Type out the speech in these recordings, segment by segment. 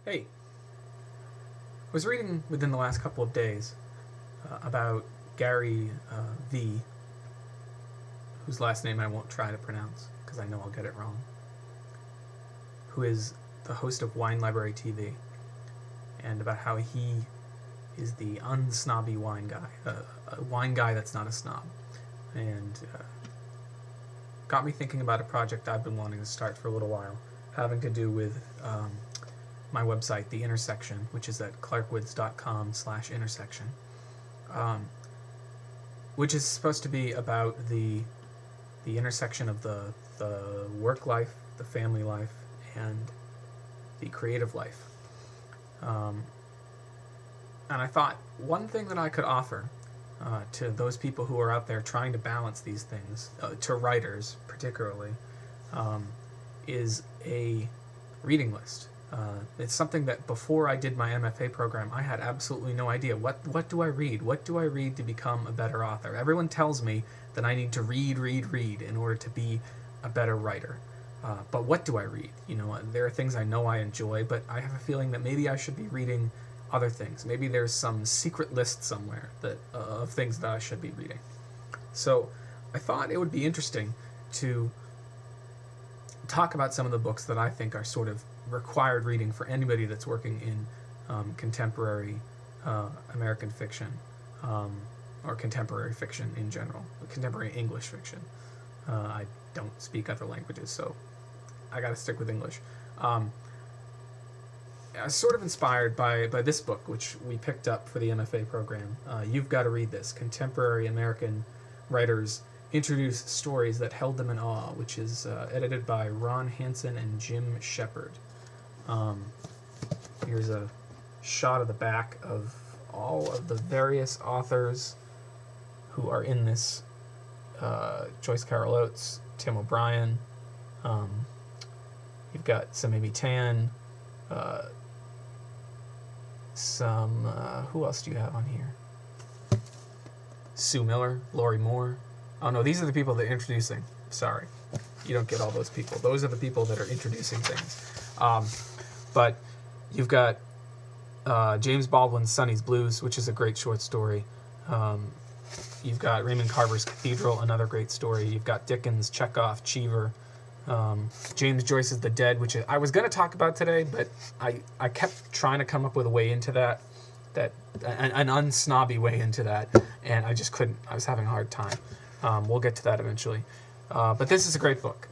Hey, I was reading within the last couple of days about Gary V, whose last name I won't try to pronounce because I know I'll get it wrong, who is the host of Wine Library TV, and about how he is the unsnobby wine guy, a wine guy that's not a snob, and got me thinking about a project I've been wanting to start for a little while, having to do with my website, The Intersection, which is at clarkwoods.com/intersection, which is supposed to be about the intersection of the work life, the family life, and the creative life. And I thought one thing that I could offer to those people who are out there trying to balance these things, to writers particularly, is a reading list. It's something that before I did my MFA program, I had absolutely no idea. What do I read? What do I read to become a better author? Everyone tells me that I need to read in order to be a better writer. But what do I read? You know, there are things I know I enjoy, but I have a feeling that maybe I should be reading other things. Maybe there's some secret list somewhere that of things that I should be reading. So I thought it would be interesting to talk about some of the books that I think are sort of required reading for anybody that's working in contemporary American fiction, or contemporary fiction in general, contemporary English fiction. I don't speak other languages, so I gotta stick with English. I was sort of inspired by this book, which we picked up for the MFA program. You've Got to Read This. Contemporary American Writers Introduce Stories That Held Them in Awe, which is edited by Ron Hansen and Jim Shepard. Here's a shot of the back of all of the various authors who are in this. Joyce Carol Oates, Tim O'Brien, you've got Samimi Tan, who else do you have on here? Sue Miller, Laurie Moore. Oh no, these are the people that are introducing. Sorry, you don't get all those people. Those are the people that are introducing things. But you've got James Baldwin's Sonny's Blues, which is a great short story. You've got Raymond Carver's Cathedral, another great story. You've got Dickens, Chekhov, Cheever, James Joyce's The Dead, which I was going to talk about today, but I kept trying to come up with a way into that an unsnobby way into that, and I just couldn't. I was having a hard time. We'll get to that eventually. But this is a great book.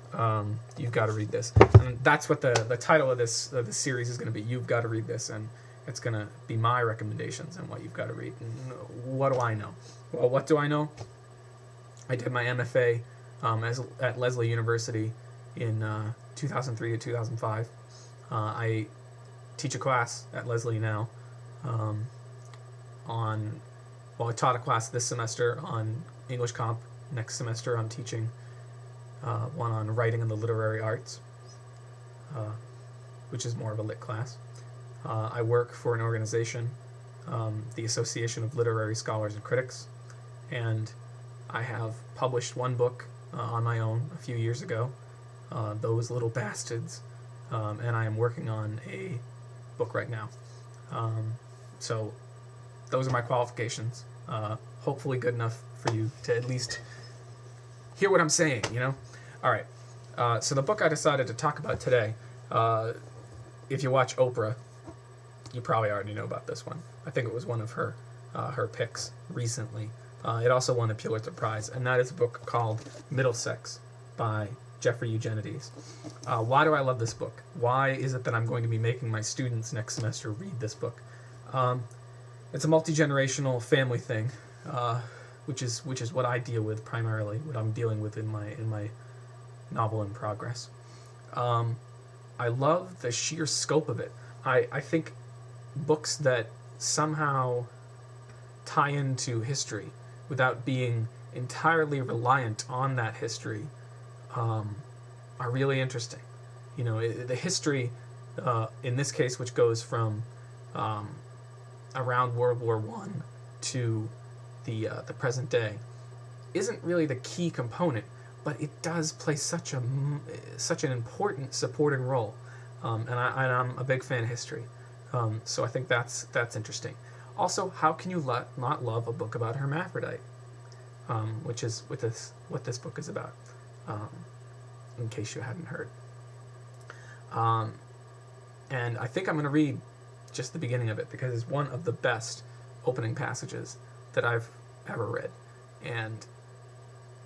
You've got to read this. And that's what the title of this series is going to be. You've got to read this, and it's going to be my recommendations on what you've got to read. And what do I know? Well, what do I know? I did my MFA at Lesley University in 2003 to 2005. I teach a class at Lesley now I taught a class this semester on English Comp. Next semester I'm teaching one on writing and the literary arts, which is more of a lit class. I work for an organization, the Association of Literary Scholars and Critics, and I have published one book on my own a few years ago, Those Little Bastards, and I am working on a book right now. So those are my qualifications. Hopefully good enough for you to at least hear what I'm saying, you know? All right. So the book I decided to talk about today, if you watch Oprah, you probably already know about this one. I think it was one of her picks recently. It also won the Pulitzer Prize, and that is a book called Middlesex by Jeffrey Eugenides. Why do I love this book? Why is it that I'm going to be making my students next semester read this book? It's a multi-generational family thing, which is what I deal with primarily, what I'm dealing with in my novel in progress. I love the sheer scope of it. I think books that somehow tie into history without being entirely reliant on that history are really interesting. You know, the history, in this case, which goes from around World War I to the present day, isn't really the key component, but it does play such an important supporting role. and I'm a big fan of history, so I think that's interesting. Also, how can you not love a book about hermaphrodite, which is what this book is about, in case you hadn't heard. And I think I'm going to read just the beginning of it because it's one of the best opening passages that I've ever read, and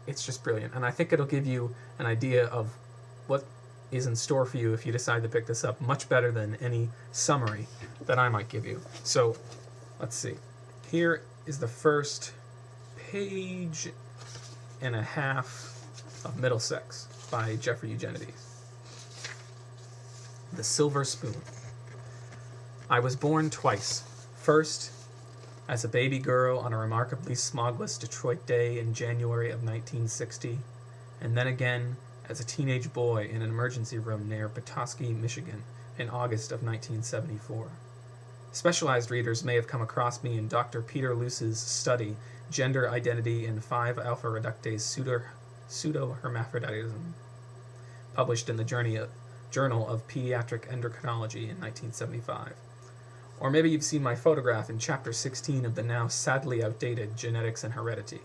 it's just brilliant. And I think it'll give you an idea of what is in store for you if you decide to pick this up, much better than any summary that I might give you. So, let's see. Here is the first page and a half of Middlesex by Jeffrey Eugenides. The Silver Spoon. I was born twice. First, as a baby girl on a remarkably smogless Detroit day in January of 1960, and then again as a teenage boy in an emergency room near Petoskey, Michigan, in August of 1974. Specialized readers may have come across me in Dr. Peter Luce's study, Gender Identity in 5-alpha reductase pseudo-hermaphroditism, published in the Journal of Pediatric Endocrinology in 1975. Or maybe you've seen my photograph in Chapter 16 of the now sadly outdated Genetics and Heredity.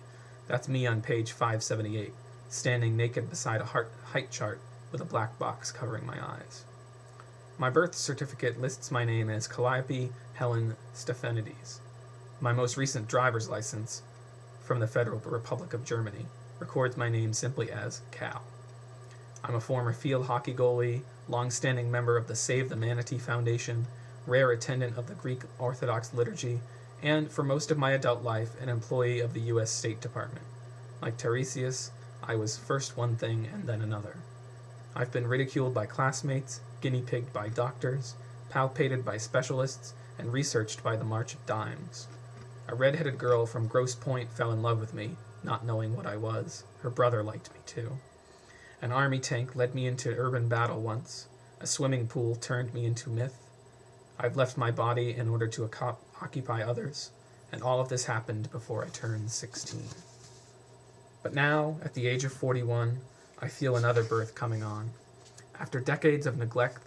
That's me on page 578. Standing naked beside a height chart with a black box covering my eyes. My birth certificate lists my name as Calliope Helen Stephanides. My most recent driver's license from the Federal Republic of Germany records my name simply as Cal. I'm a former field hockey goalie, long-standing member of the Save the Manatee Foundation, rare attendant of the Greek Orthodox liturgy, and for most of my adult life, an employee of the U.S. State Department. Like Tiresias, I was first one thing and then another. I've been ridiculed by classmates, guinea-pigged by doctors, palpated by specialists, and researched by the March of Dimes. A red-headed girl from Grosse Pointe fell in love with me, not knowing what I was. Her brother liked me too. An army tank led me into urban battle once. A swimming pool turned me into myth. I've left my body in order to occupy others, and all of this happened before I turned 16. But now, at the age of 41, I feel another birth coming on. After decades of neglect,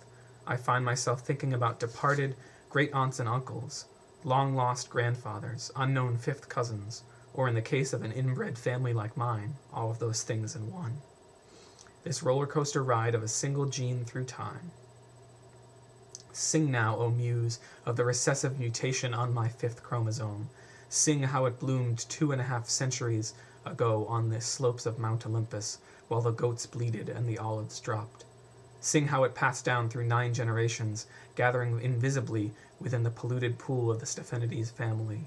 I find myself thinking about departed great-aunts and uncles, long-lost grandfathers, unknown fifth cousins, or in the case of an inbred family like mine, all of those things in one. This roller coaster ride of a single gene through time. Sing now, O muse, of the recessive mutation on my fifth chromosome. Sing how it bloomed 2.5 centuries ago on the slopes of Mount Olympus, while the goats bleated and the olives dropped. Sing how it passed down through 9 generations, gathering invisibly within the polluted pool of the Stephanides family.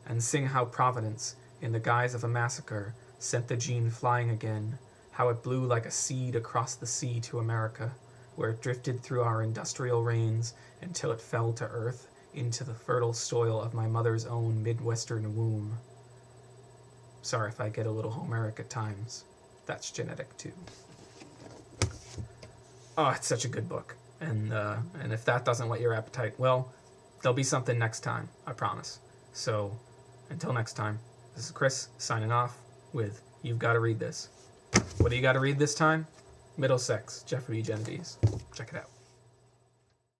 And sing how Providence, in the guise of a massacre, sent the gene flying again, how it blew like a seed across the sea to America, where it drifted through our industrial rains until it fell to earth into the fertile soil of my mother's own Midwestern womb. Sorry if I get a little Homeric at times. That's genetic too. Oh, it's such a good book. And if that doesn't whet your appetite, well, there'll be something next time, I promise. So, until next time, this is Chris signing off with You've Got to Read This. What do you got to read this time? Middlesex, Jeffrey Eugenides. Check it out.